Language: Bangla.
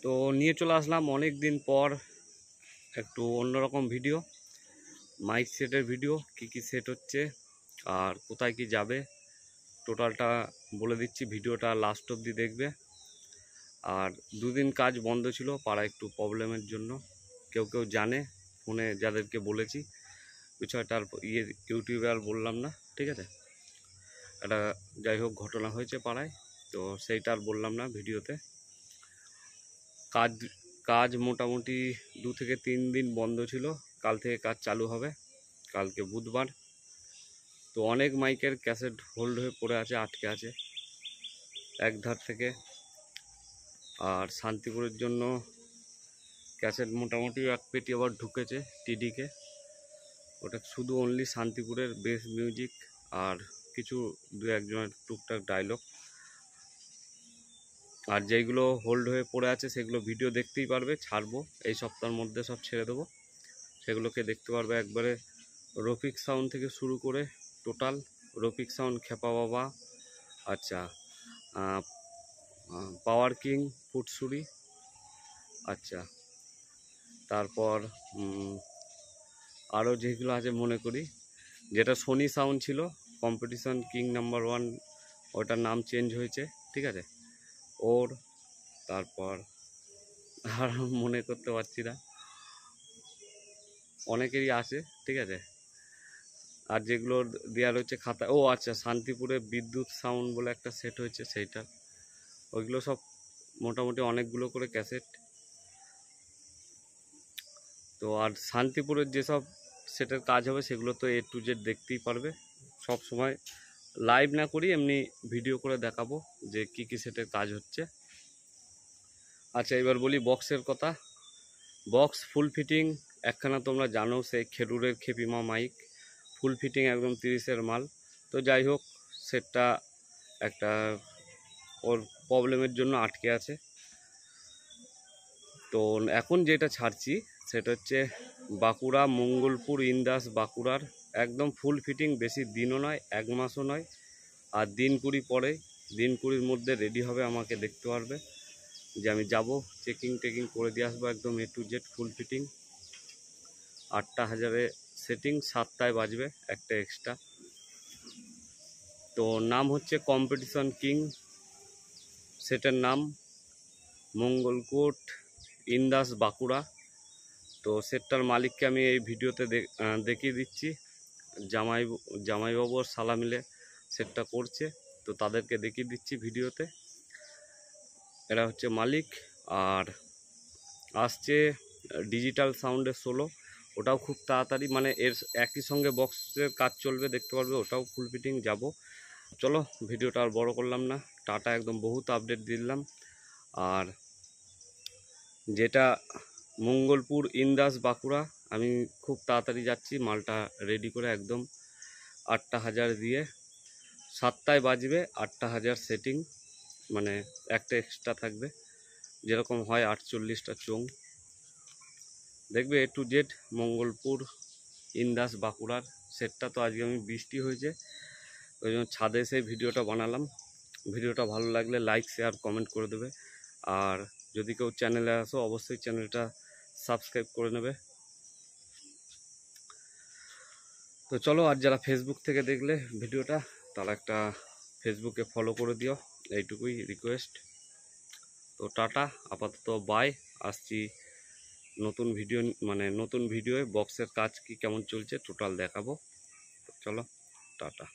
তো নিয়ে চলে আসলাম অনেক দিন পর একটু অন্যরকম ভিডিও, মাইক সেটের ভিডিও, কি সেট হচ্ছে আর কোথায় কি যাবে টোটালটা বলে দিচ্ছি। ভিডিওটা লাস্ট অবধি দেখবে। আর দুদিন কাজ বন্ধ ছিল পাড়া একটু প্রবলেমের জন্য, কেউ জানে ফোনে যাদেরকে বলেছি, বিষয়টা আর ইউটিউবে আর বললাম না, ঠিক আছে। একটা যাই হোক ঘটনা হয়েছে পাড়ায়, তো সেইটা আর বললাম না ভিডিওতে। কাজ মোটামুটি 2 থেকে 3 দিন বন্ধ ছিল, কাল থেকে কাজ চালু হবে, কালকে বুধবার। তো অনেক মাইকের ক্যাসেট হোল্ড হয়ে পড়ে আছে, আটকে আছে এক ধার থেকে। আর শান্তিপুরের জন্য ক্যাসেট মোটামুটি 1 পেটি আবার ঢুকেছে টিডিকে, ওটা শুধু অনলি শান্তিপুরের বেস মিউজিক আর কিছু 2-1 জনের টুকটাক ডায়লগ। আর যেইগুলো হোল্ড হয়ে পড়ে আছে সেগুলো ভিডিও দেখতেই পারবে, ছাড়বো এই সপ্তাহের মধ্যে, সব ছেড়ে দেবো, সেগুলোকে দেখতে পারবে একবারে। রফিক সাউন্ড থেকে শুরু করে টোটাল, রফিক সাউন্ড, খেপা বাবা, আচ্ছা, পাওয়ার কিং, ফুটসুরি, আচ্ছা, তারপর আরও যেগুলো আছে মনে করি, যেটা সোনি সাউন্ড ছিল কম্পিটিশন কিং নাম্বার 1, ওটার নাম চেঞ্জ হয়েছে, ঠিক আছে ওর। তারপর আর মনে করতে পারছি না, অনেকেরই আছে, ঠিক আছে। আর যেগুলো দেওয়া রয়েছে খাতা, ও আচ্ছা, শান্তিপুরে বিদ্যুৎ সাউন্ড বলে একটা সেট হয়েছে, সেইটা, ওইগুলো সব মোটামুটি অনেকগুলো করে ক্যাসেট। তো আর শান্তিপুরের যেসব সেটের কাজ হবে সেগুলো তো A to Z দেখতেই পারবে, সব সময় লাইভ না করি এমনি ভিডিও করে দেখাবো যে কি সেটের কাজ হচ্ছে। আচ্ছা, এবার বলি বক্সের কথা। বক্স ফুল ফিটিং একখানা, তোমরা জানো সেই খেরুরের খেপিমা মাইক, ফুল ফিটিং একদম 30-এর মাল। তো যাই হোক, সেটটা একটা ওর প্রবলেমের জন্য আটকে আছে। তো এখন যেটা ছাড়ছি সেটা হচ্ছে বাঁকুড়া মঙ্গলপুর ইন্দাস বাঁকুড়ার একদম ফুল ফিটিং, বেশি দিনও নয়, 1 মাসও নয়। আর দিন 20 পরে, দিন 20-র মধ্যে রেডি হবে, আমাকে দেখতে পারবে যে আমি যাব, চেকিং করে দিয়ে আসবো একদম A to Z full fitting. 8টা হাজারে সেটিং, 7টায় বাজবে একটা এক্সট্রা। তো নাম হচ্ছে কম্পিটিশন কিং, সেটার নাম মঙ্গলকোট ইন্দাস বাঁকুড়া। তো সেটটার মালিককে আমি এই ভিডিওতে দেখিয়ে দিচ্ছি, জামাইবাবু আর শালা মিলে সেটটা করছে, তো তাদেরকে দেখিয়ে দিচ্ছি ভিডিওতে। এরা হচ্ছে মালিক। আর আসছে ডিজিটাল সাউন্ডের 16, ওটাও খুব তাড়াতাড়ি, মানে এর একই সঙ্গে বক্সের কাজ চলবে, দেখতে পারবে, ওটাও ফুল ফিটিং যাব। চলো ভিডিওটা আর বড় করলাম না, টাটা, একদম বহুত আপডেট দিলাম। আর যেটা মঙ্গলপুর ইন্দাস বাঁকুড়া, আমি খুব তাড়াতাড়ি যাচ্ছি, মালটা রেডি করে একদম 8টা হাজার দিয়ে, 7টায় বাজবে, 8টা হাজার সেটিং, মানে একটা এক্সট্রা থাকবে, যেরকম হয় 48টা চোং দেখবে A to Z Mangalpur Indas বাঁকুড়ার সেটটা। তো আজকে আমি বৃষ্টি হয়েছে, ওই জন্য ছাদে এসে ভিডিওটা বানালাম। ভিডিওটা ভালো লাগলে লাইক, শেয়ার, কমেন্ট করে দেবে। আর যদি কেউ চ্যানেলে আসো অবশ্যই চ্যানেলটা সাবস্ক্রাইব করে নেবে। তো চলো, আর যারা ফেসবুক থেকে দেখলে ভিডিওটা, তারা একটা ফেসবুকে ফলো করে দিও, এইটুকুই রিকোয়েস্ট। তো টাটা, আপাতত বাই, আসছি নতুন ভিডিও, মানে নতুন ভিডিওয়ে বক্সের কাজ কি কেমন চলছে টোটাল দেখাবো। চলো টাটা।